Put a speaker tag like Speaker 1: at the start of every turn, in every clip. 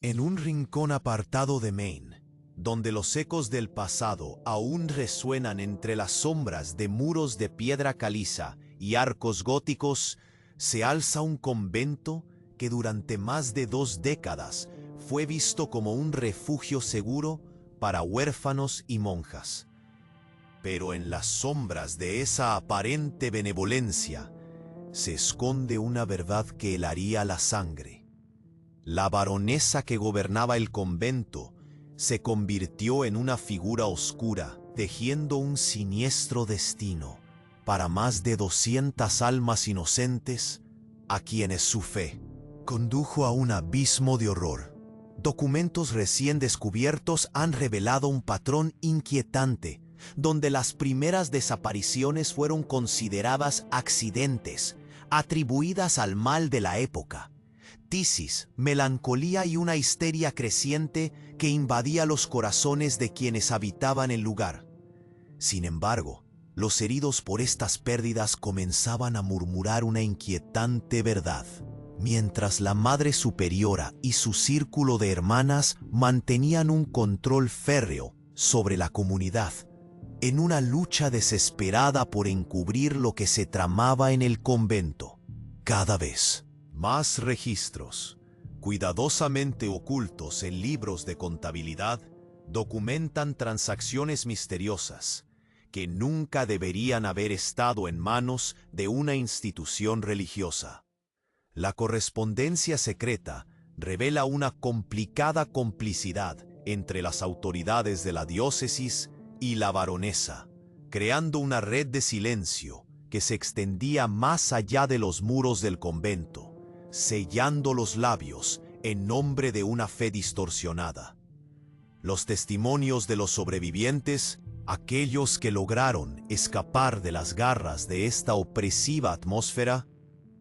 Speaker 1: En un rincón apartado de Maine, donde los ecos del pasado aún resuenan entre las sombras de muros de piedra caliza y arcos góticos, se alza un convento que durante más de 2 décadas fue visto como un refugio seguro para huérfanos y monjas. Pero en las sombras de esa aparente benevolencia se esconde una verdad que helaría la sangre. La baronesa que gobernaba el convento se convirtió en una figura oscura, tejiendo un siniestro destino para más de 200 almas inocentes a quienes su fe condujo a un abismo de horror. Documentos recién descubiertos han revelado un patrón inquietante, donde las primeras desapariciones fueron consideradas accidentes, atribuidas al mal de la época. Tisis, melancolía y una histeria creciente que invadía los corazones de quienes habitaban el lugar. Sin embargo, los heridos por estas pérdidas comenzaban a murmurar una inquietante verdad. Mientras la Madre Superiora y su círculo de hermanas mantenían un control férreo sobre la comunidad, en una lucha desesperada por encubrir lo que se tramaba en el convento. Cada vez más registros, cuidadosamente ocultos en libros de contabilidad, documentan transacciones misteriosas que nunca deberían haber estado en manos de una institución religiosa. La correspondencia secreta revela una complicada complicidad entre las autoridades de la diócesis y la baronesa, creando una red de silencio que se extendía más allá de los muros del convento, sellando los labios en nombre de una fe distorsionada. Los testimonios de los sobrevivientes, aquellos que lograron escapar de las garras de esta opresiva atmósfera,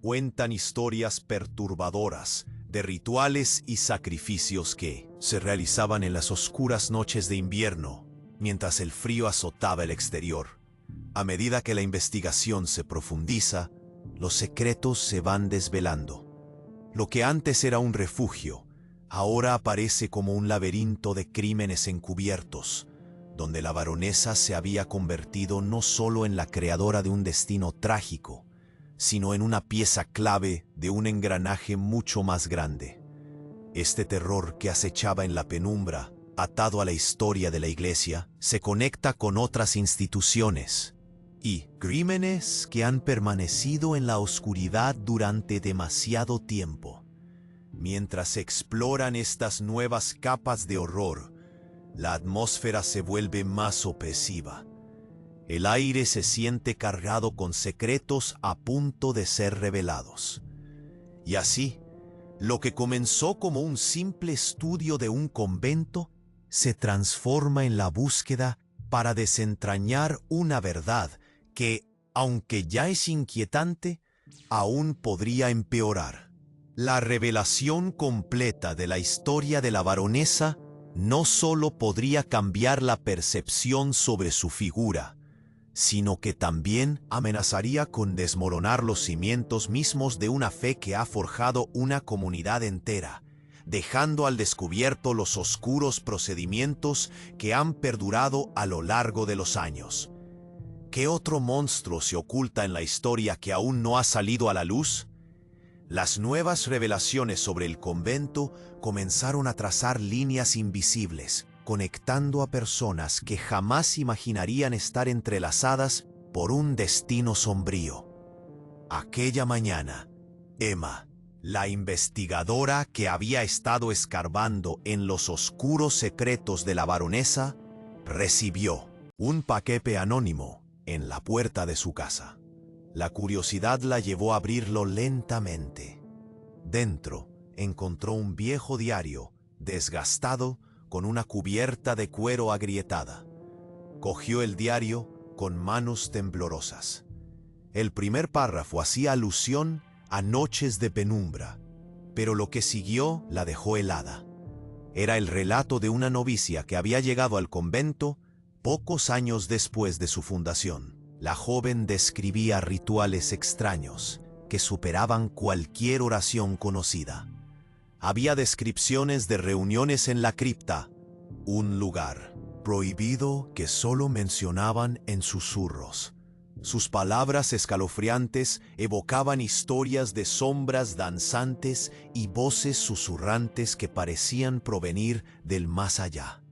Speaker 1: cuentan historias perturbadoras de rituales y sacrificios que se realizaban en las oscuras noches de invierno, mientras el frío azotaba el exterior. A medida que la investigación se profundiza, los secretos se van desvelando. Lo que antes era un refugio, ahora aparece como un laberinto de crímenes encubiertos, donde la baronesa se había convertido no solo en la creadora de un destino trágico, sino en una pieza clave de un engranaje mucho más grande. Este terror que acechaba en la penumbra, atado a la historia de la Iglesia, se conecta con otras instituciones y crímenes que han permanecido en la oscuridad durante demasiado tiempo. Mientras se exploran estas nuevas capas de horror, la atmósfera se vuelve más opresiva. El aire se siente cargado con secretos a punto de ser revelados. Y así, lo que comenzó como un simple estudio de un convento se transforma en la búsqueda para desentrañar una verdad que, aunque ya es inquietante, aún podría empeorar. La revelación completa de la historia de la baronesa no solo podría cambiar la percepción sobre su figura, sino que también amenazaría con desmoronar los cimientos mismos de una fe que ha forjado una comunidad entera, dejando al descubierto los oscuros procedimientos que han perdurado a lo largo de los años. ¿Qué otro monstruo se oculta en la historia que aún no ha salido a la luz? Las nuevas revelaciones sobre el convento comenzaron a trazar líneas invisibles, conectando a personas que jamás imaginarían estar entrelazadas por un destino sombrío. Aquella mañana, Emma, la investigadora que había estado escarbando en los oscuros secretos de la baronesa, recibió un paquete anónimo en la puerta de su casa. La curiosidad la llevó a abrirlo lentamente. Dentro encontró un viejo diario, desgastado, con una cubierta de cuero agrietada. Cogió el diario con manos temblorosas. El primer párrafo hacía alusión a noches de penumbra, pero lo que siguió la dejó helada. Era el relato de una novicia que había llegado al convento pocos años después de su fundación. La joven describía rituales extraños que superaban cualquier oración conocida. Había descripciones de reuniones en la cripta, un lugar prohibido que solo mencionaban en susurros. Sus palabras escalofriantes evocaban historias de sombras danzantes y voces susurrantes que parecían provenir del más allá.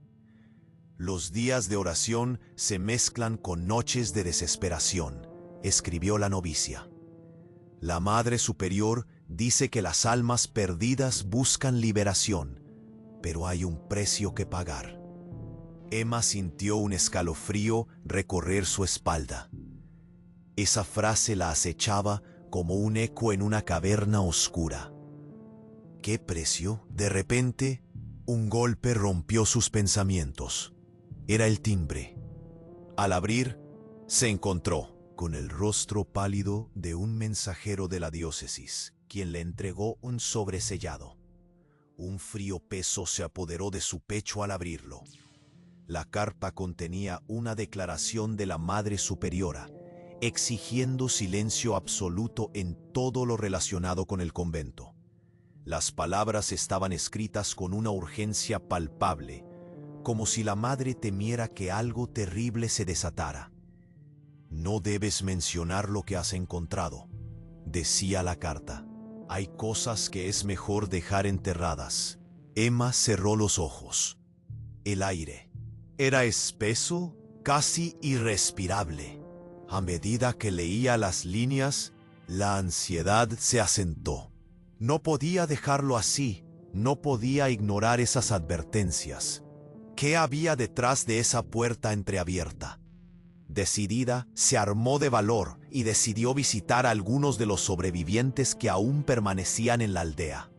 Speaker 1: Los días de oración se mezclan con noches de desesperación, escribió la novicia. La Madre Superior dice que las almas perdidas buscan liberación, pero hay un precio que pagar. Emma sintió un escalofrío recorrer su espalda. Esa frase la acechaba como un eco en una caverna oscura. ¿Qué precio? De repente, un golpe rompió sus pensamientos. Era el timbre. Al abrir, se encontró con el rostro pálido de un mensajero de la diócesis, quien le entregó un sobre sellado. Un frío peso se apoderó de su pecho al abrirlo. La carta contenía una declaración de la Madre Superiora, exigiendo silencio absoluto en todo lo relacionado con el convento. Las palabras estaban escritas con una urgencia palpable, como si la madre temiera que algo terrible se desatara. «No debes mencionar lo que has encontrado», decía la carta. «Hay cosas que es mejor dejar enterradas». Emma cerró los ojos. El aire era espeso, casi irrespirable. A medida que leía las líneas, la ansiedad se asentó. No podía dejarlo así, no podía ignorar esas advertencias. ¿Qué había detrás de esa puerta entreabierta? Decidida, se armó de valor y decidió visitar a algunos de los sobrevivientes que aún permanecían en la aldea.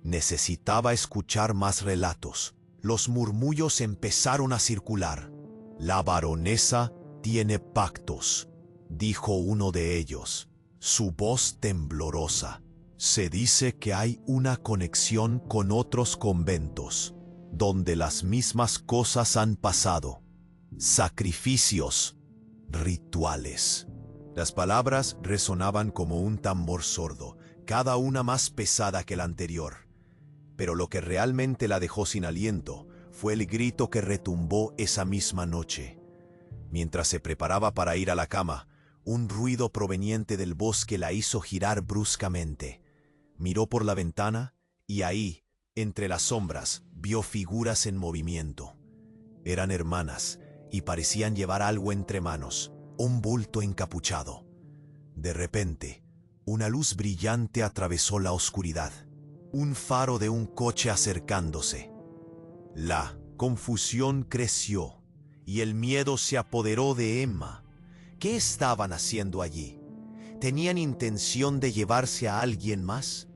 Speaker 1: Necesitaba escuchar más relatos. Los murmullos empezaron a circular. «La baronesa tiene pactos», dijo uno de ellos, su voz temblorosa. «Se dice que hay una conexión con otros conventos, donde las mismas cosas han pasado. Sacrificios, rituales». Las palabras resonaban como un tambor sordo, cada una más pesada que la anterior. Pero lo que realmente la dejó sin aliento fue el grito que retumbó esa misma noche. Mientras se preparaba para ir a la cama, un ruido proveniente del bosque la hizo girar bruscamente. Miró por la ventana y ahí, entre las sombras, vio figuras en movimiento. Eran hermanas y parecían llevar algo entre manos, un bulto encapuchado. De repente, una luz brillante atravesó la oscuridad. Un faro de un coche acercándose. La confusión creció y el miedo se apoderó de Emma. ¿Qué estaban haciendo allí? ¿Tenían intención de llevarse a alguien más?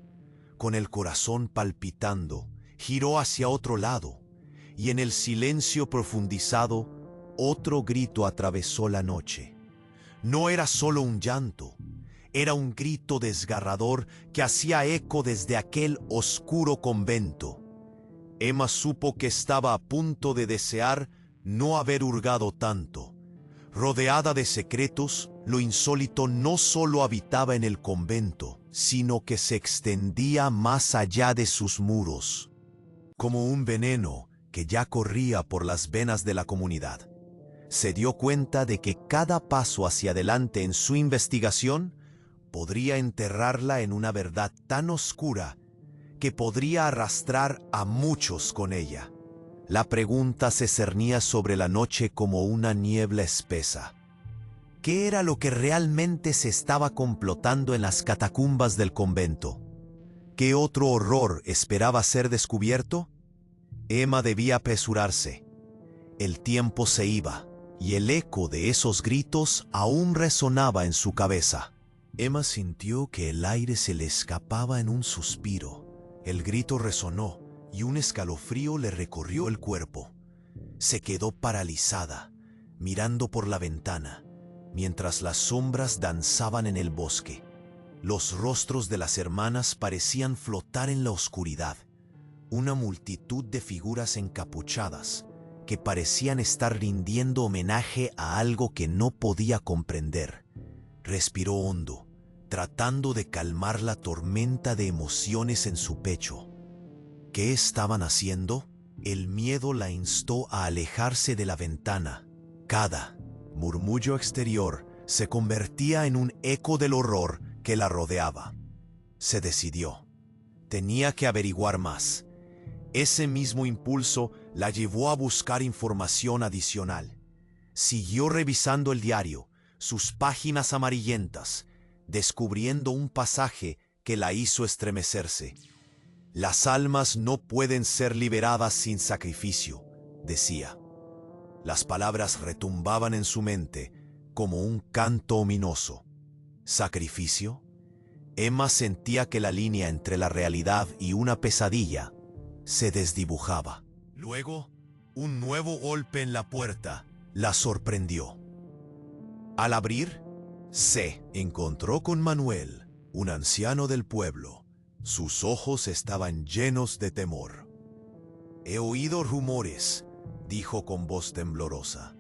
Speaker 1: Con el corazón palpitando, giró hacia otro lado, y en el silencio profundizado, otro grito atravesó la noche. No era solo un llanto, era un grito desgarrador que hacía eco desde aquel oscuro convento. Emma supo que estaba a punto de desear no haber hurgado tanto. Rodeada de secretos, lo insólito no solo habitaba en el convento, sino que se extendía más allá de sus muros, como un veneno que ya corría por las venas de la comunidad. Se dio cuenta de que cada paso hacia adelante en su investigación podría enterrarla en una verdad tan oscura que podría arrastrar a muchos con ella. La pregunta se cernía sobre la noche como una niebla espesa. ¿Qué era lo que realmente se estaba complotando en las catacumbas del convento? ¿Qué otro horror esperaba ser descubierto? Emma debía apresurarse. El tiempo se iba, y el eco de esos gritos aún resonaba en su cabeza. Emma sintió que el aire se le escapaba en un suspiro. El grito resonó y un escalofrío le recorrió el cuerpo. Se quedó paralizada, mirando por la ventana, mientras las sombras danzaban en el bosque. Los rostros de las hermanas parecían flotar en la oscuridad. Una multitud de figuras encapuchadas que parecían estar rindiendo homenaje a algo que no podía comprender. Respiró hondo, tratando de calmar la tormenta de emociones en su pecho. ¿Qué estaban haciendo? El miedo la instó a alejarse de la ventana. Cada murmullo exterior se convertía en un eco del horror que la rodeaba. Se decidió. Tenía que averiguar más. Ese mismo impulso la llevó a buscar información adicional. Siguió revisando el diario, sus páginas amarillentas, descubriendo un pasaje que la hizo estremecerse. Las almas no pueden ser liberadas sin sacrificio, decía. Las palabras retumbaban en su mente como un canto ominoso. ¿Sacrificio? Emma sentía que la línea entre la realidad y una pesadilla se desdibujaba. Luego, un nuevo golpe en la puerta la sorprendió. Al abrir, se encontró con Manuel, un anciano del pueblo. Sus ojos estaban llenos de temor. «He oído rumores», dijo con voz temblorosa.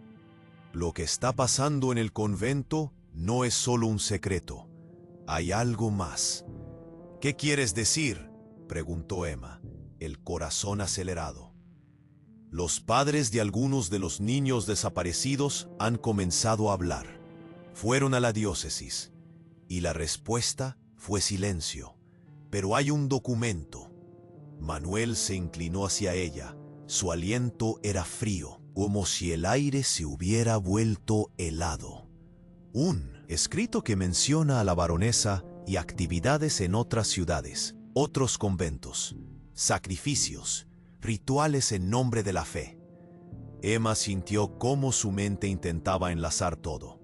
Speaker 1: «Lo que está pasando en el convento no es solo un secreto. Hay algo más». «¿Qué quieres decir?», preguntó Emma, el corazón acelerado. «Los padres de algunos de los niños desaparecidos han comenzado a hablar. Fueron a la diócesis, y la respuesta fue silencio. Pero hay un documento». Manuel se inclinó hacia ella. Su aliento era frío, como si el aire se hubiera vuelto helado. Un escrito que menciona a la baronesa y actividades en otras ciudades, otros conventos, sacrificios, rituales en nombre de la fe. Emma sintió cómo su mente intentaba enlazar todo.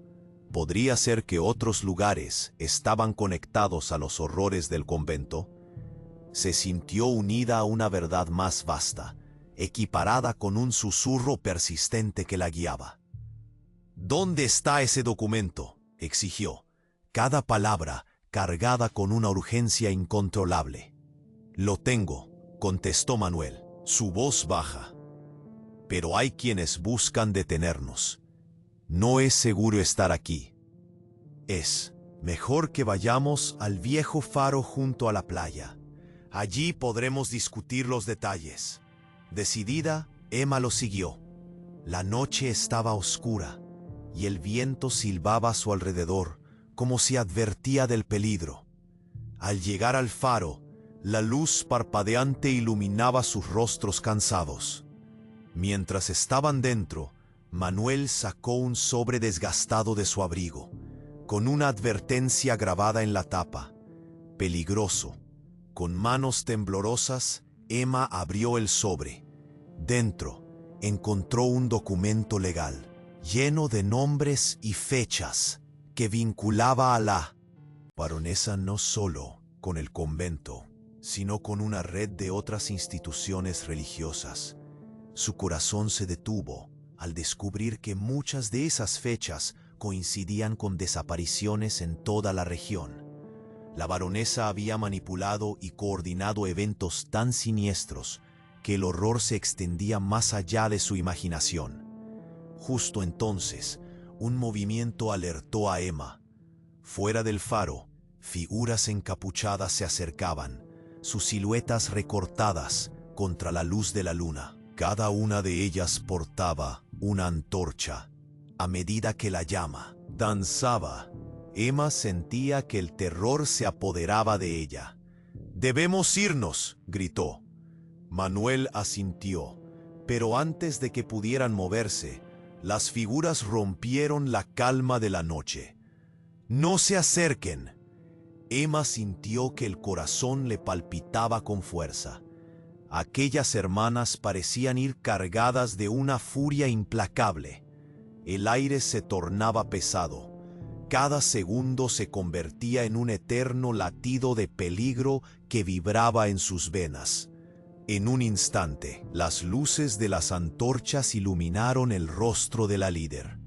Speaker 1: ¿Podría ser que otros lugares estaban conectados a los horrores del convento? Se sintió unida a una verdad más vasta, equiparada con un susurro persistente que la guiaba. «¿Dónde está ese documento?», exigió, cada palabra cargada con una urgencia incontrolable. «Lo tengo», contestó Manuel, su voz baja. «Pero hay quienes buscan detenernos. No es seguro estar aquí. Es mejor que vayamos al viejo faro junto a la playa. Allí podremos discutir los detalles». Decidida, Emma lo siguió. La noche estaba oscura y el viento silbaba a su alrededor como si advertía del peligro. Al llegar al faro, la luz parpadeante iluminaba sus rostros cansados. Mientras estaban dentro, Manuel sacó un sobre desgastado de su abrigo, con una advertencia grabada en la tapa: «Peligroso». Con manos temblorosas, Emma abrió el sobre. Dentro, encontró un documento legal, lleno de nombres y fechas, que vinculaba a la baronesa no solo con el convento, sino con una red de otras instituciones religiosas. Su corazón se detuvo al descubrir que muchas de esas fechas coincidían con desapariciones en toda la región. La baronesa había manipulado y coordinado eventos tan siniestros que el horror se extendía más allá de su imaginación. Justo entonces, un movimiento alertó a Emma. Fuera del faro, figuras encapuchadas se acercaban, sus siluetas recortadas contra la luz de la luna. Cada una de ellas portaba una antorcha. A medida que la llama danzaba, Emma sentía que el terror se apoderaba de ella. «Debemos irnos», gritó. Manuel asintió, pero antes de que pudieran moverse, las figuras rompieron la calma de la noche. «No se acerquen». Emma sintió que el corazón le palpitaba con fuerza. Aquellas hermanas parecían ir cargadas de una furia implacable. El aire se tornaba pesado. Cada segundo se convertía en un eterno latido de peligro que vibraba en sus venas. En un instante, las luces de las antorchas iluminaron el rostro de la líder.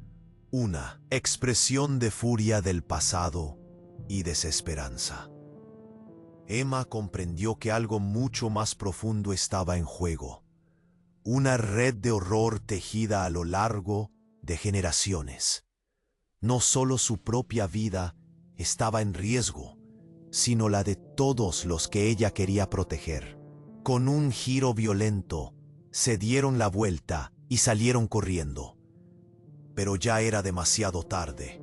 Speaker 1: Una expresión de furia del pasado y desesperanza. Emma comprendió que algo mucho más profundo estaba en juego. Una red de horror tejida a lo largo de generaciones. No solo su propia vida estaba en riesgo, sino la de todos los que ella quería proteger. Con un giro violento, se dieron la vuelta y salieron corriendo. Pero ya era demasiado tarde.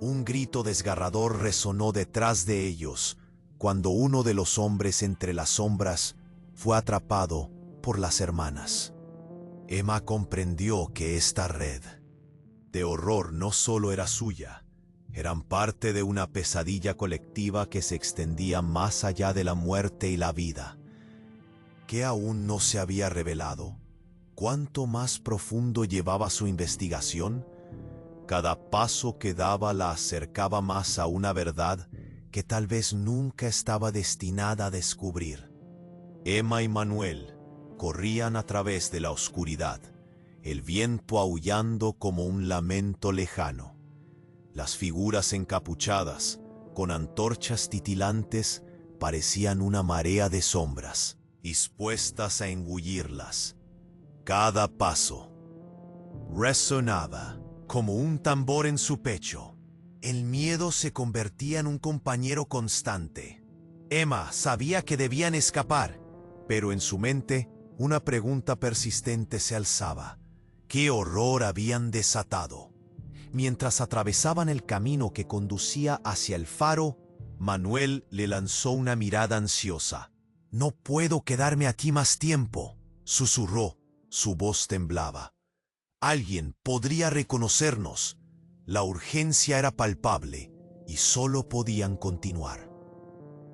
Speaker 1: Un grito desgarrador resonó detrás de ellos cuando uno de los hombres entre las sombras fue atrapado por las hermanas. Emma comprendió que esta red de horror no solo era suya, eran parte de una pesadilla colectiva que se extendía más allá de la muerte y la vida, que aún no se había revelado. ¿Cuánto más profundo llevaba su investigación? Cada paso que daba la acercaba más a una verdad que tal vez nunca estaba destinada a descubrir. Emma y Manuel corrían a través de la oscuridad, el viento aullando como un lamento lejano. Las figuras encapuchadas, con antorchas titilantes, parecían una marea de sombras, dispuestas a engullirlas. Cada paso resonaba como un tambor en su pecho. El miedo se convertía en un compañero constante. Emma sabía que debían escapar, pero en su mente una pregunta persistente se alzaba. ¿Qué horror habían desatado? Mientras atravesaban el camino que conducía hacia el faro, Manuel le lanzó una mirada ansiosa. «No puedo quedarme aquí más tiempo», susurró. Su voz temblaba. «Alguien podría reconocernos». La urgencia era palpable y solo podían continuar.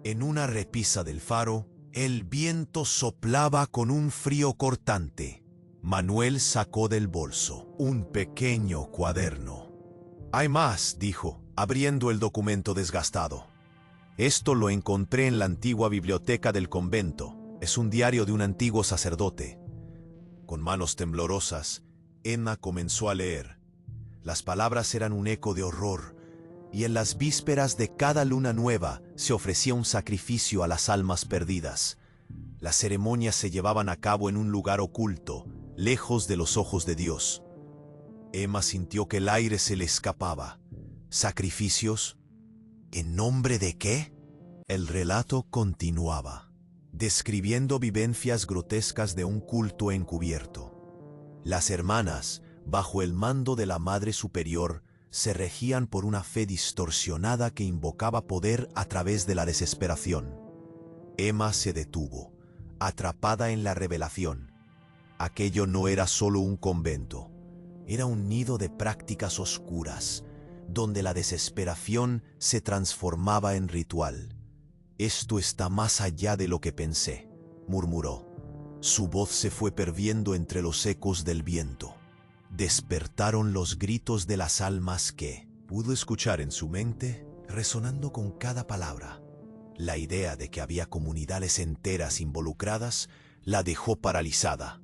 Speaker 1: En una repisa del faro, el viento soplaba con un frío cortante. Manuel sacó del bolso un pequeño cuaderno. «Hay más», dijo, abriendo el documento desgastado. «Esto lo encontré en la antigua biblioteca del convento. Es un diario de un antiguo sacerdote». Con manos temblorosas, Emma comenzó a leer. Las palabras eran un eco de horror, y en las vísperas de cada luna nueva se ofrecía un sacrificio a las almas perdidas. Las ceremonias se llevaban a cabo en un lugar oculto, lejos de los ojos de Dios. Emma sintió que el aire se le escapaba. ¿Sacrificios? ¿En nombre de qué? El relato continuaba, describiendo vivencias grotescas de un culto encubierto. Las hermanas, bajo el mando de la Madre Superior, se regían por una fe distorsionada que invocaba poder a través de la desesperación. Emma se detuvo, atrapada en la revelación. Aquello no era solo un convento, era un nido de prácticas oscuras, donde la desesperación se transformaba en ritual. «Esto está más allá de lo que pensé», murmuró. Su voz se fue perdiendo entre los ecos del viento. Despertaron los gritos de las almas que pudo escuchar en su mente, resonando con cada palabra. La idea de que había comunidades enteras involucradas la dejó paralizada.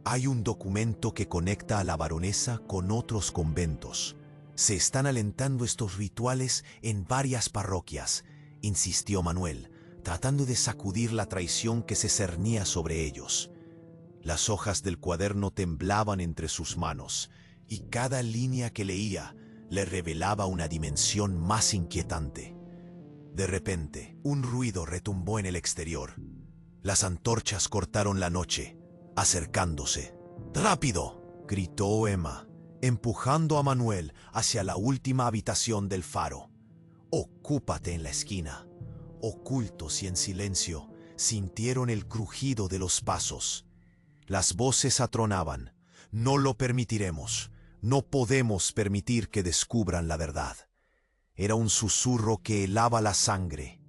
Speaker 1: «Hay un documento que conecta a la baronesa con otros conventos. Se están alentando estos rituales en varias parroquias», insistió Manuel, tratando de sacudir la traición que se cernía sobre ellos. Las hojas del cuaderno temblaban entre sus manos, y cada línea que leía le revelaba una dimensión más inquietante. De repente, un ruido retumbó en el exterior. Las antorchas cortaron la noche, acercándose. «¡Rápido!», gritó Emma, empujando a Manuel hacia la última habitación del faro. «Ocúpate en la esquina». Ocultos y en silencio, sintieron el crujido de los pasos. Las voces atronaban. «No lo permitiremos. No podemos permitir que descubran la verdad». Era un susurro que helaba la sangre.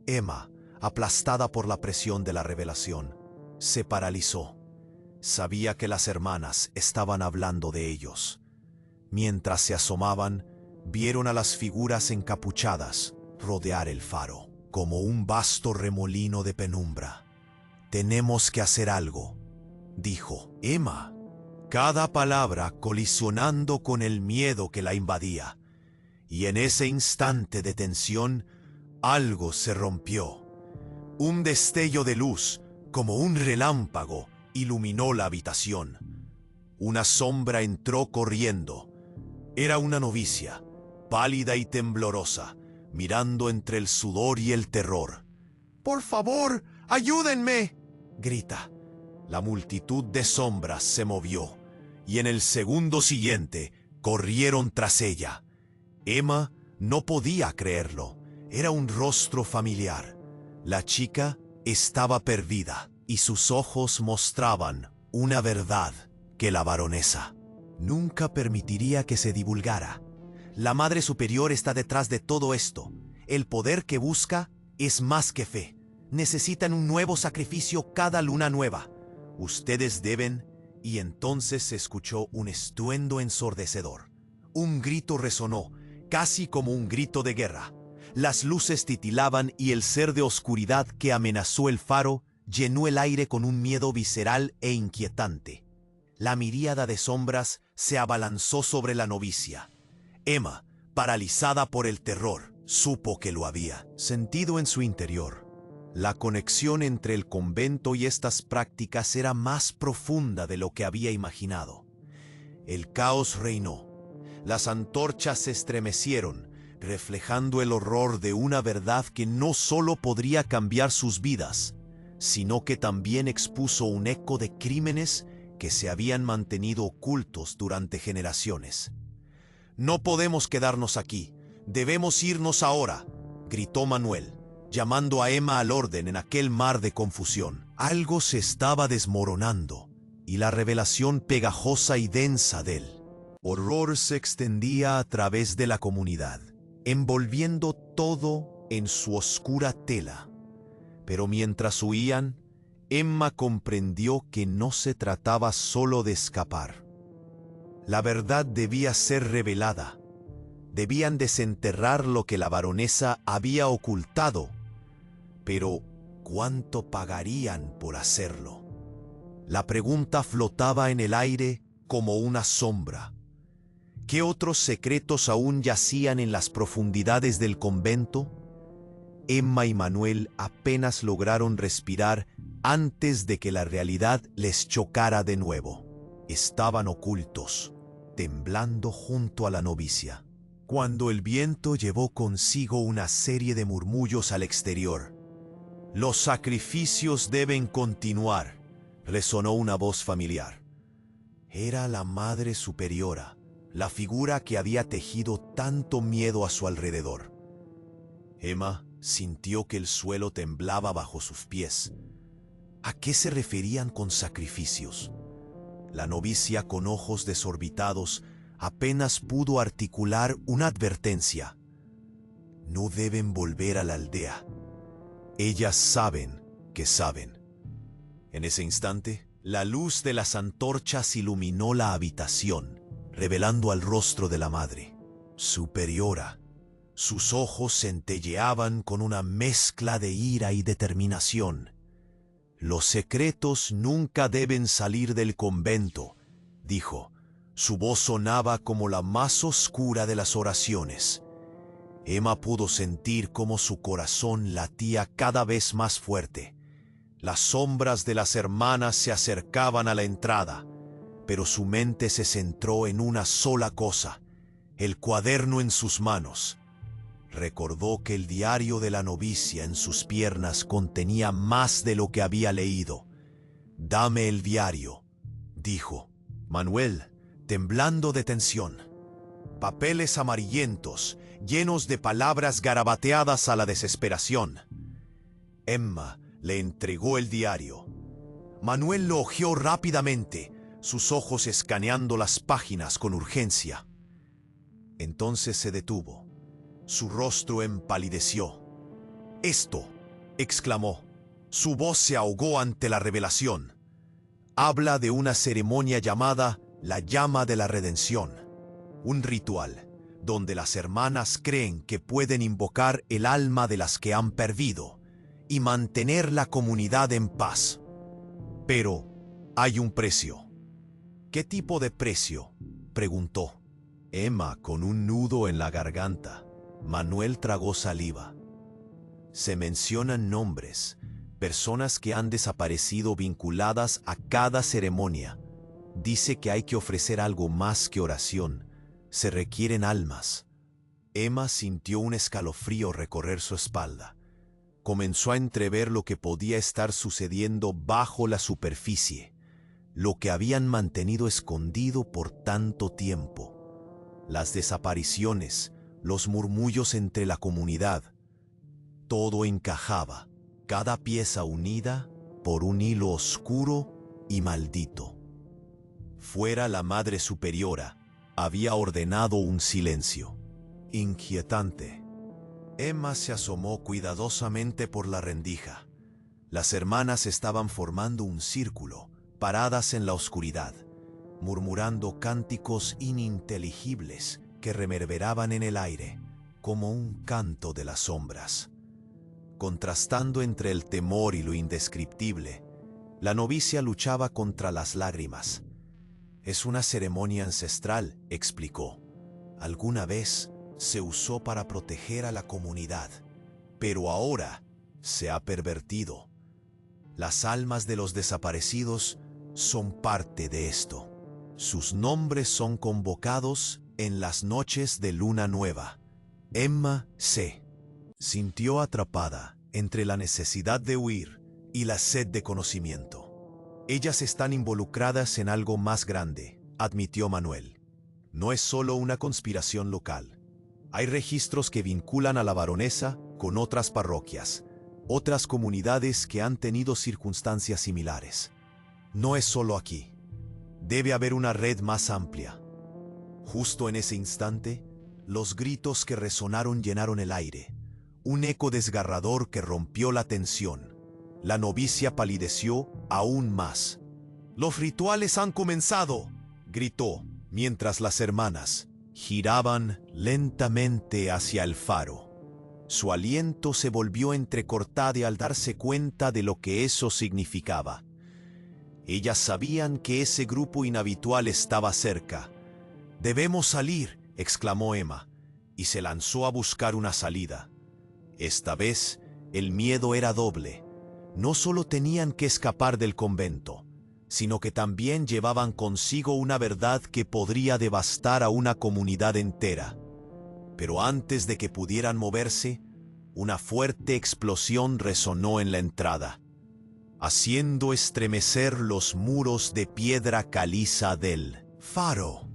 Speaker 1: Emma, aplastada por la presión de la revelación, se paralizó. Sabía que las hermanas estaban hablando de ellos. Mientras se asomaban, vieron a las figuras encapuchadas rodear el faro, como un vasto remolino de penumbra. «Tenemos que hacer algo», dijo Emma, cada palabra colisionando con el miedo que la invadía. Y en ese instante de tensión, algo se rompió. Un destello de luz, como un relámpago, iluminó la habitación. Una sombra entró corriendo. Era una novicia, pálida y temblorosa, mirando entre el sudor y el terror. «¡Por favor, ayúdenme!», grita. La multitud de sombras se movió, y en el segundo siguiente corrieron tras ella. Emma no podía creerlo. Era un rostro familiar. La chica estaba perdida, y sus ojos mostraban una verdad que la baronesa nunca permitiría que se divulgara. La Madre Superior está detrás de todo esto. El poder que busca es más que fe. Necesitan un nuevo sacrificio cada luna nueva. Ustedes deben... Y entonces se escuchó un estruendo ensordecedor. Un grito resonó, casi como un grito de guerra. Las luces titilaban y el ser de oscuridad que amenazó el faro llenó el aire con un miedo visceral e inquietante. La miríada de sombras se abalanzó sobre la novicia. Emma, paralizada por el terror, supo que lo había sentido en su interior. La conexión entre el convento y estas prácticas era más profunda de lo que había imaginado. El caos reinó. Las antorchas se estremecieron, reflejando el horror de una verdad que no solo podría cambiar sus vidas, sino que también expuso un eco de crímenes que se habían mantenido ocultos durante generaciones. «No podemos quedarnos aquí. Debemos irnos ahora», gritó Manuel, llamando a Emma al orden en aquel mar de confusión. Algo se estaba desmoronando, y la revelación pegajosa y densa del horror se extendía a través de la comunidad, envolviendo todo en su oscura tela. Pero mientras huían, Emma comprendió que no se trataba solo de escapar. La verdad debía ser revelada. Debían desenterrar lo que la baronesa había ocultado. Pero, ¿cuánto pagarían por hacerlo? La pregunta flotaba en el aire como una sombra. ¿Qué otros secretos aún yacían en las profundidades del convento? Emma y Manuel apenas lograron respirar antes de que la realidad les chocara de nuevo. Estaban ocultos, temblando junto a la novicia, cuando el viento llevó consigo una serie de murmullos al exterior. «Los sacrificios deben continuar», resonó una voz familiar. Era la Madre Superiora, la figura que había tejido tanto miedo a su alrededor. Emma sintió que el suelo temblaba bajo sus pies. ¿A qué se referían con sacrificios? La novicia, con ojos desorbitados, apenas pudo articular una advertencia. «No deben volver a la aldea. Ellas saben que saben». En ese instante, la luz de las antorchas iluminó la habitación, revelando al rostro de la Madre Superiora. Sus ojos centelleaban con una mezcla de ira y determinación. «Los secretos nunca deben salir del convento», dijo. Su voz sonaba como la más oscura de las oraciones. Emma pudo sentir cómo su corazón latía cada vez más fuerte. Las sombras de las hermanas se acercaban a la entrada, pero su mente se centró en una sola cosa: el cuaderno en sus manos. Recordó que el diario de la novicia en sus piernas contenía más de lo que había leído. «Dame el diario», dijo Manuel, temblando de tensión. Papeles amarillentos, llenos de palabras garabateadas a la desesperación. Emma le entregó el diario. Manuel lo hojeó rápidamente, sus ojos escaneando las páginas con urgencia. Entonces se detuvo. Su rostro empalideció. «Esto», exclamó. Su voz se ahogó ante la revelación. Habla de una ceremonia llamada la Llama de la Redención. Un ritual donde las hermanas creen que pueden invocar el alma de las que han perdido y mantener la comunidad en paz. Pero hay un precio. «¿Qué tipo de precio?», preguntó Emma con un nudo en la garganta. Manuel tragó saliva. «Se mencionan nombres, personas que han desaparecido vinculadas a cada ceremonia. Dice que hay que ofrecer algo más que oración. Se requieren almas». Emma sintió un escalofrío recorrer su espalda. comenzó a entrever lo que podía estar sucediendo bajo la superficie, lo que habían mantenido escondido por tanto tiempo. Las desapariciones, los murmullos entre la comunidad, todo encajaba, cada pieza unida por un hilo oscuro y maldito. Fuera, la Madre Superiora había ordenado un silencio. Inquietante. Emma se asomó cuidadosamente por la rendija. Las hermanas estaban formando un círculo, paradas en la oscuridad, murmurando cánticos ininteligibles que reverberaban en el aire, como un canto de las sombras. Contrastando entre el temor y lo indescriptible, la novicia luchaba contra las lágrimas. «Es una ceremonia ancestral», explicó. «Alguna vez se usó para proteger a la comunidad, pero ahora se ha pervertido. Las almas de los desaparecidos son parte de esto. Sus nombres son convocados en las noches de luna nueva». Emma se sintió atrapada entre la necesidad de huir y la sed de conocimiento. «Ellas están involucradas en algo más grande», admitió Manuel. «No es solo una conspiración local. Hay registros que vinculan a la baronesa con otras parroquias, otras comunidades que han tenido circunstancias similares. No es solo aquí. Debe haber una red más amplia». Justo en ese instante, los gritos que resonaron llenaron el aire. Un eco desgarrador que rompió la tensión. La novicia palideció aún más. «¡Los rituales han comenzado!», gritó, mientras las hermanas giraban lentamente hacia el faro. Su aliento se volvió entrecortado al darse cuenta de lo que eso significaba. Ellas sabían que ese grupo inhabitual estaba cerca. «Debemos salir», exclamó Emma, y se lanzó a buscar una salida. Esta vez, el miedo era doble. No solo tenían que escapar del convento, sino que también llevaban consigo una verdad que podría devastar a una comunidad entera. Pero antes de que pudieran moverse, una fuerte explosión resonó en la entrada, haciendo estremecer los muros de piedra caliza del faro.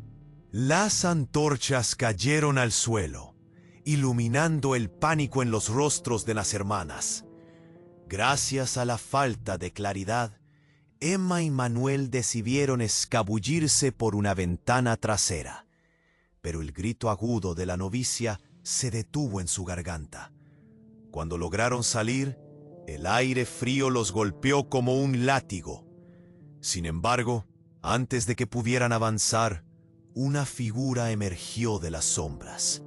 Speaker 1: Las antorchas cayeron al suelo, iluminando el pánico en los rostros de las hermanas. Gracias a la falta de claridad, Emma y Manuel decidieron escabullirse por una ventana trasera, pero el grito agudo de la novicia se detuvo en su garganta. Cuando lograron salir, el aire frío los golpeó como un látigo. Sin embargo, antes de que pudieran avanzar, una figura emergió de las sombras.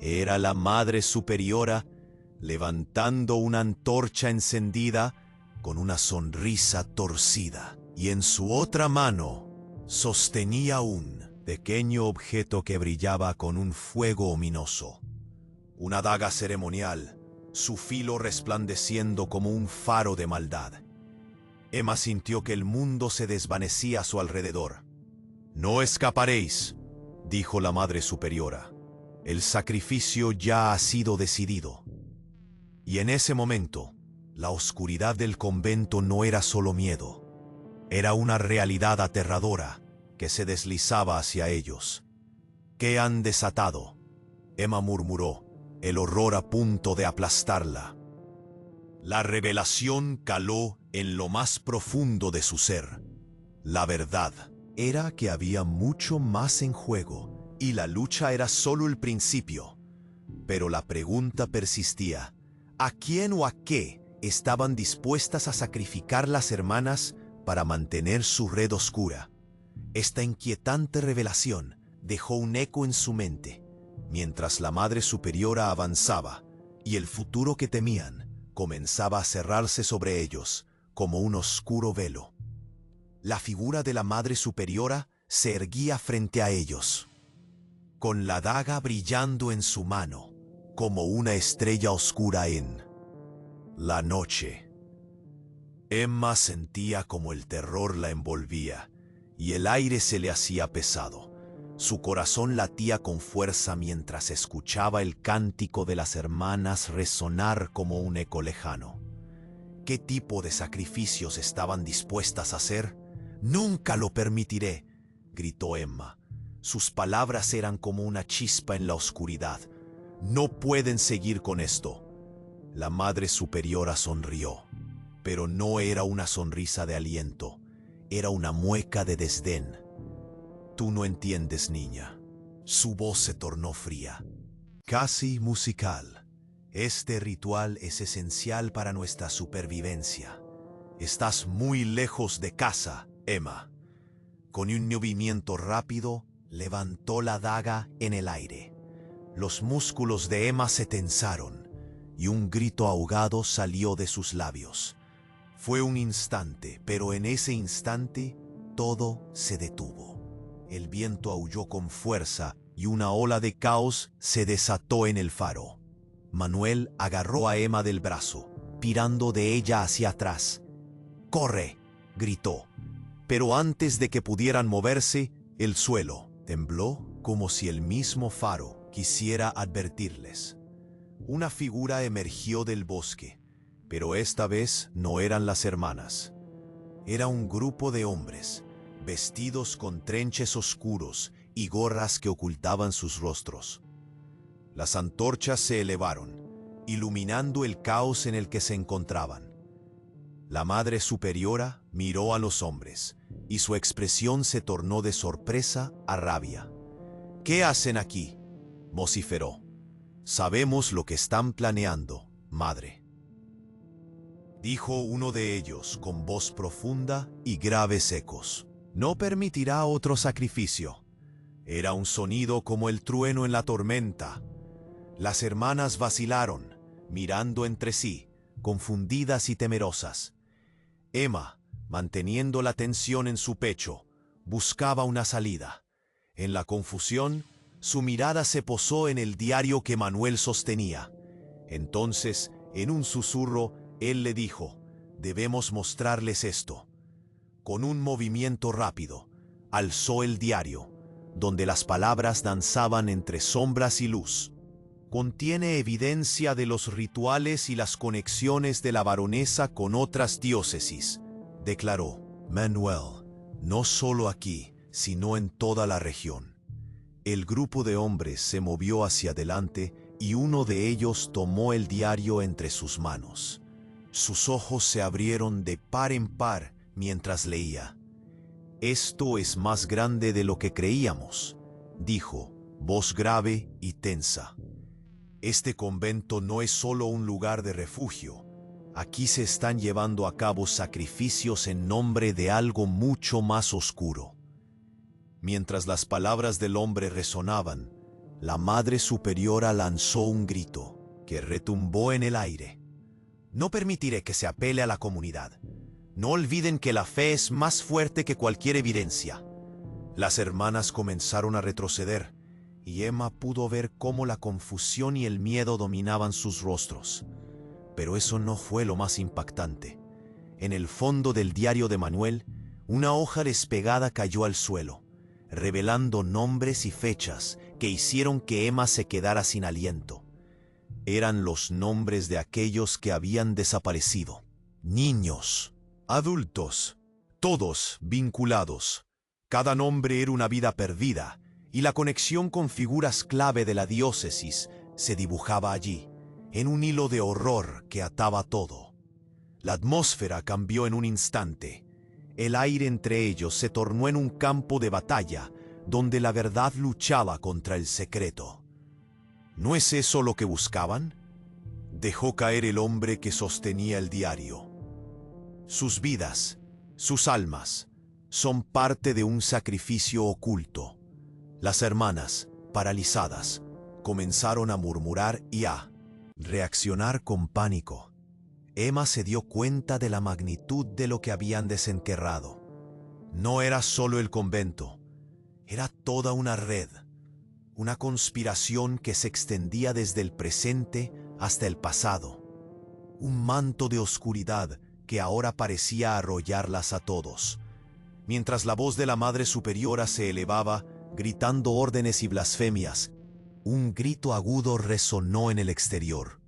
Speaker 1: Era la Madre Superiora, levantando una antorcha encendida con una sonrisa torcida, y en su otra mano sostenía un pequeño objeto que brillaba con un fuego ominoso. Una daga ceremonial, su filo resplandeciendo como un faro de maldad. Emma sintió que el mundo se desvanecía a su alrededor. «No escaparéis», dijo la Madre Superiora. «El sacrificio ya ha sido decidido». Y en ese momento, la oscuridad del convento no era solo miedo. Era una realidad aterradora que se deslizaba hacia ellos. «¿Qué han desatado?», Emma murmuró, el horror a punto de aplastarla. La revelación caló en lo más profundo de su ser. La verdad era que había mucho más en juego, y la lucha era solo el principio. Pero la pregunta persistía: ¿a quién o a qué estaban dispuestas a sacrificar las hermanas para mantener su red oscura? Esta inquietante revelación dejó un eco en su mente, mientras la Madre Superiora avanzaba, y el futuro que temían comenzaba a cerrarse sobre ellos como un oscuro velo. La figura de la Madre Superiora se erguía frente a ellos, con la daga brillando en su mano, como una estrella oscura en la noche. Emma sentía como el terror la envolvía, y el aire se le hacía pesado. Su corazón latía con fuerza mientras escuchaba el cántico de las hermanas resonar como un eco lejano. ¿Qué tipo de sacrificios estaban dispuestas a hacer? «Nunca lo permitiré», gritó Emma. Sus palabras eran como una chispa en la oscuridad. «No pueden seguir con esto». La Madre Superiora sonrió, pero no era una sonrisa de aliento, era una mueca de desdén. «Tú no entiendes, niña». Su voz se tornó fría, casi musical. «Este ritual es esencial para nuestra supervivencia. Estás muy lejos de casa, Emma». Con un movimiento rápido, levantó la daga en el aire. Los músculos de Emma se tensaron y un grito ahogado salió de sus labios. Fue un instante, pero en ese instante todo se detuvo. El viento aulló con fuerza y una ola de caos se desató en el faro. Manuel agarró a Emma del brazo, tirando de ella hacia atrás. «¡Corre!», gritó. Pero antes de que pudieran moverse, el suelo tembló como si el mismo faro quisiera advertirles. Una figura emergió del bosque, pero esta vez no eran las hermanas. Era un grupo de hombres, vestidos con trenches oscuros y gorras que ocultaban sus rostros. Las antorchas se elevaron, iluminando el caos en el que se encontraban. La Madre Superiora miró a los hombres, y su expresión se tornó de sorpresa a rabia. «¿Qué hacen aquí?», vociferó. «Sabemos lo que están planeando, Madre», dijo uno de ellos con voz profunda y graves ecos. «No permitirá otro sacrificio». Era un sonido como el trueno en la tormenta. Las hermanas vacilaron, mirando entre sí, confundidas y temerosas. Emma, manteniendo la tensión en su pecho, buscaba una salida. En la confusión, su mirada se posó en el diario que Manuel sostenía. Entonces, en un susurro, él le dijo: «Debemos mostrarles esto». Con un movimiento rápido, alzó el diario, donde las palabras danzaban entre sombras y luz. «Contiene evidencia de los rituales y las conexiones de la baronesa con otras diócesis», declaró. «Manuel, no solo aquí, sino en toda la región». El grupo de hombres se movió hacia adelante y uno de ellos tomó el diario entre sus manos. Sus ojos se abrieron de par en par mientras leía. «Esto es más grande de lo que creíamos», dijo, voz grave y tensa. «Este convento no es solo un lugar de refugio. Aquí se están llevando a cabo sacrificios en nombre de algo mucho más oscuro». Mientras las palabras del hombre resonaban, la Madre Superiora lanzó un grito que retumbó en el aire. «No permitiré que se apele a la comunidad. No olviden que la fe es más fuerte que cualquier evidencia». Las hermanas comenzaron a retroceder, y Emma pudo ver cómo la confusión y el miedo dominaban sus rostros. Pero eso no fue lo más impactante. En el fondo del diario de Manuel, una hoja despegada cayó al suelo, revelando nombres y fechas que hicieron que Emma se quedara sin aliento. Eran los nombres de aquellos que habían desaparecido. Niños, adultos, todos vinculados. Cada nombre era una vida perdida, y la conexión con figuras clave de la diócesis se dibujaba allí, en un hilo de horror que ataba todo. La atmósfera cambió en un instante. El aire entre ellos se tornó en un campo de batalla, donde la verdad luchaba contra el secreto. ¿No es eso lo que buscaban?, dejó caer el hombre que sostenía el diario. Sus vidas, sus almas, son parte de un sacrificio oculto. Las hermanas, paralizadas, comenzaron a murmurar y a reaccionar con pánico. Emma se dio cuenta de la magnitud de lo que habían desenterrado. No era solo el convento, era toda una red, una conspiración que se extendía desde el presente hasta el pasado. Un manto de oscuridad que ahora parecía arrollarlas a todos. Mientras la voz de la Madre Superiora se elevaba, gritando órdenes y blasfemias. Un grito agudo resonó en el exterior.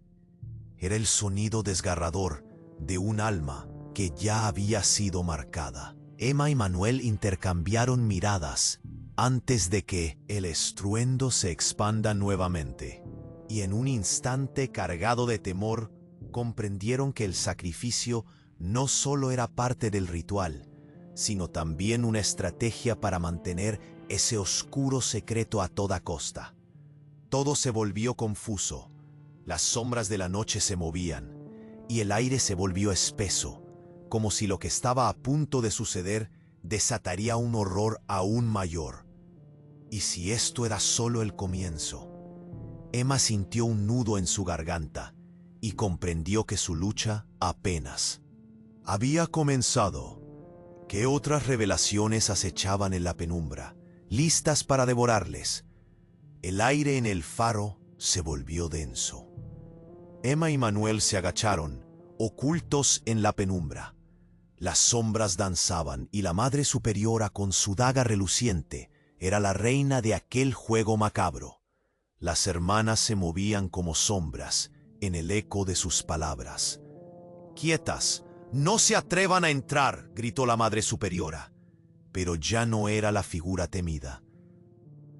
Speaker 1: Era el sonido desgarrador de un alma que ya había sido marcada. Emma y Manuel intercambiaron miradas antes de que el estruendo se expanda nuevamente. Y en un instante cargado de temor, comprendieron que el sacrificio no solo era parte del ritual, sino también una estrategia para mantener ese oscuro secreto a toda costa. Todo se volvió confuso, las sombras de la noche se movían, y el aire se volvió espeso, como si lo que estaba a punto de suceder desataría un horror aún mayor. ¿Y si esto era solo el comienzo? Emma sintió un nudo en su garganta y comprendió que su lucha apenas había comenzado. ¿Qué otras revelaciones acechaban en la penumbra, listas para devorarles? El aire en el faro se volvió denso. Emma y Manuel se agacharon, ocultos en la penumbra. Las sombras danzaban y la Madre Superiora, con su daga reluciente, era la reina de aquel juego macabro. Las hermanas se movían como sombras en el eco de sus palabras. «¡Quietas! ¡No se atrevan a entrar!», gritó la Madre Superiora. Pero ya no era la figura temida.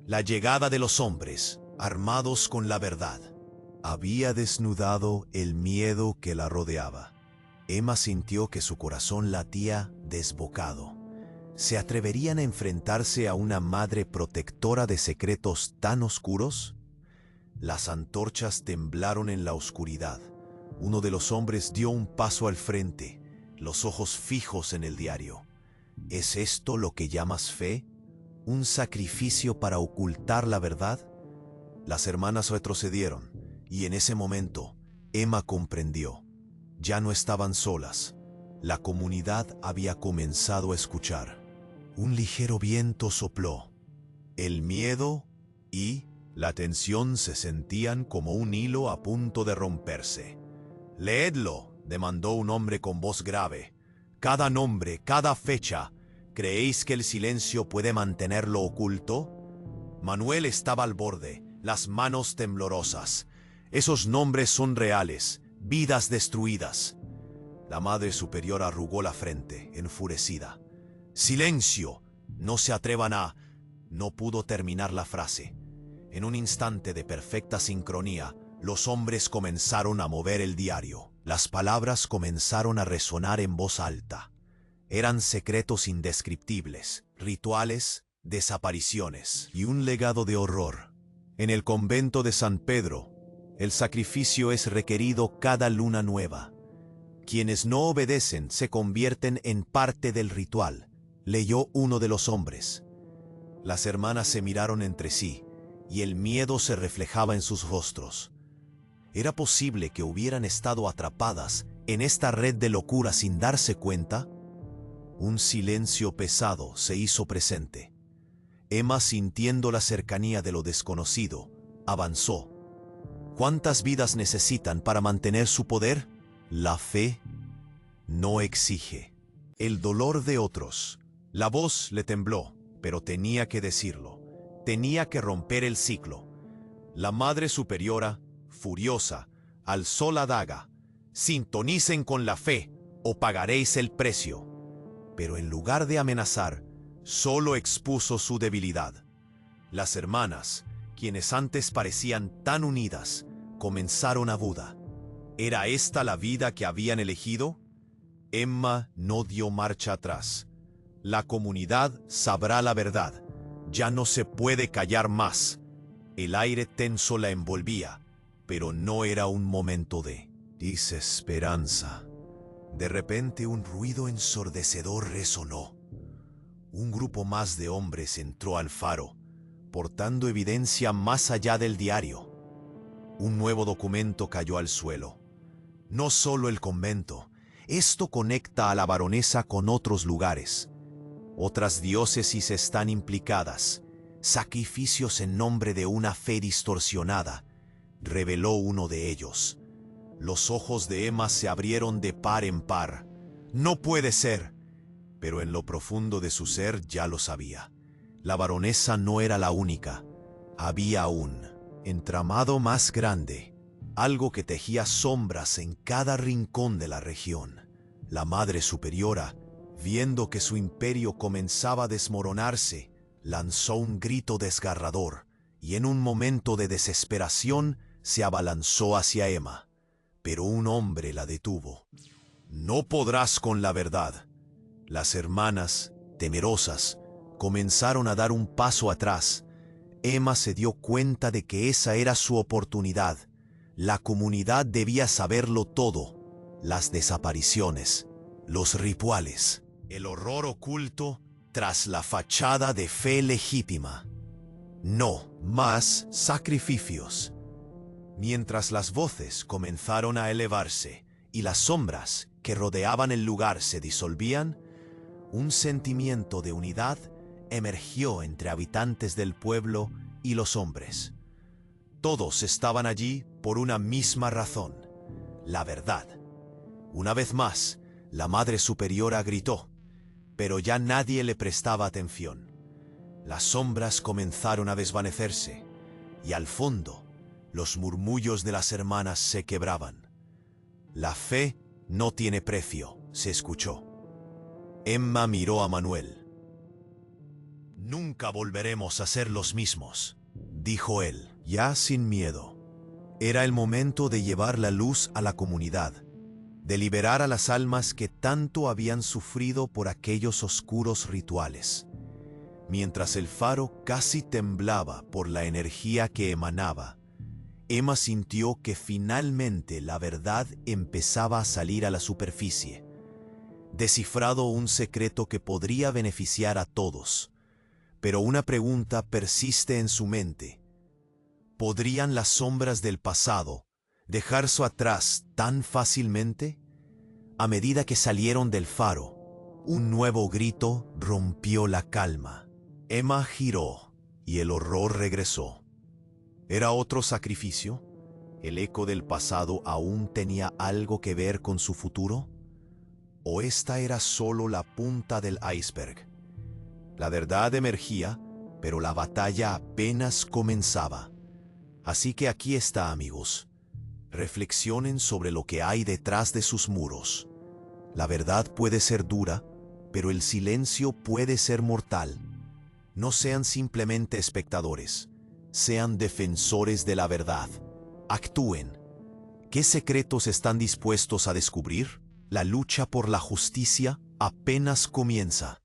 Speaker 1: La llegada de los hombres, armados con la verdad, había desnudado el miedo que la rodeaba. Emma sintió que su corazón latía desbocado. ¿Se atreverían a enfrentarse a una madre protectora de secretos tan oscuros? Las antorchas temblaron en la oscuridad. Uno de los hombres dio un paso al frente, los ojos fijos en el diario. ¿Es esto lo que llamas fe? ¿Un sacrificio para ocultar la verdad? Las hermanas retrocedieron, y en ese momento Emma comprendió. Ya no estaban solas. La comunidad había comenzado a escuchar. Un ligero viento sopló. El miedo y la tensión se sentían como un hilo a punto de romperse. «Leedlo», demandó un hombre con voz grave. «Cada nombre, cada fecha. ¿Creéis que el silencio puede mantenerlo oculto?» Manuel estaba al borde, las manos temblorosas. «Esos nombres son reales, vidas destruidas». La Madre Superior arrugó la frente, enfurecida. «¡Silencio! No se atrevan a...» No pudo terminar la frase. En un instante de perfecta sincronía, los hombres comenzaron a mover el diario. Las palabras comenzaron a resonar en voz alta. Eran secretos indescriptibles, rituales, desapariciones y un legado de horror. En el convento de San Pedro, el sacrificio es requerido cada luna nueva. Quienes no obedecen se convierten en parte del ritual, leyó uno de los hombres. Las hermanas se miraron entre sí, y el miedo se reflejaba en sus rostros. ¿Era posible que hubieran estado atrapadas en esta red de locura sin darse cuenta? Un silencio pesado se hizo presente. Emma, sintiendo la cercanía de lo desconocido, avanzó. ¿Cuántas vidas necesitan para mantener su poder? La fe no exige. El dolor de otros. La voz le tembló, pero tenía que decirlo. Tenía que romper el ciclo. La Madre Superiora, furiosa, alzó la daga. «Sintonicen con la fe, o pagaréis el precio». Pero en lugar de amenazar, solo expuso su debilidad. Las hermanas, quienes antes parecían tan unidas, comenzaron a dudar. ¿Era esta la vida que habían elegido? Emma no dio marcha atrás. La comunidad sabrá la verdad. Ya no se puede callar más. El aire tenso la envolvía, pero no era un momento de desesperanza. De repente un ruido ensordecedor resonó. Un grupo más de hombres entró al faro, portando evidencia más allá del diario. Un nuevo documento cayó al suelo. No solo el convento, esto conecta a la baronesa con otros lugares. Otras diócesis están implicadas. Sacrificios en nombre de una fe distorsionada, reveló uno de ellos. Los ojos de Emma se abrieron de par en par. No puede ser. Pero en lo profundo de su ser ya lo sabía. La baronesa no era la única. Había un entramado más grande, algo que tejía sombras en cada rincón de la región. La Madre Superiora, viendo que su imperio comenzaba a desmoronarse, lanzó un grito desgarrador y en un momento de desesperación se abalanzó hacia Emma. Pero un hombre la detuvo. «No podrás con la verdad». Las hermanas, temerosas, comenzaron a dar un paso atrás. Emma se dio cuenta de que esa era su oportunidad. La comunidad debía saberlo todo: las desapariciones, los rituales, el horror oculto tras la fachada de fe legítima. No más sacrificios. Mientras las voces comenzaron a elevarse y las sombras que rodeaban el lugar se disolvían, un sentimiento de unidad emergió entre habitantes del pueblo y los hombres. Todos estaban allí por una misma razón: la verdad. Una vez más, la Madre Superiora gritó, pero ya nadie le prestaba atención. Las sombras comenzaron a desvanecerse, y al fondo, los murmullos de las hermanas se quebraban. «La fe no tiene precio», se escuchó. Emma miró a Manuel. «Nunca volveremos a ser los mismos», dijo él, ya sin miedo. Era el momento de llevar la luz a la comunidad, de liberar a las almas que tanto habían sufrido por aquellos oscuros rituales. Mientras el faro casi temblaba por la energía que emanaba, Emma sintió que finalmente la verdad empezaba a salir a la superficie. Descifrado un secreto que podría beneficiar a todos. Pero una pregunta persiste en su mente. ¿Podrían las sombras del pasado dejarse atrás tan fácilmente? A medida que salieron del faro, un nuevo grito rompió la calma. Emma giró y el horror regresó. ¿Era otro sacrificio? ¿El eco del pasado aún tenía algo que ver con su futuro? ¿O esta era solo la punta del iceberg? La verdad emergía, pero la batalla apenas comenzaba. Así que aquí está, amigos. Reflexionen sobre lo que hay detrás de sus muros. La verdad puede ser dura, pero el silencio puede ser mortal. No sean simplemente espectadores, sean defensores de la verdad. Actúen. ¿Qué secretos están dispuestos a descubrir? La lucha por la justicia apenas comienza.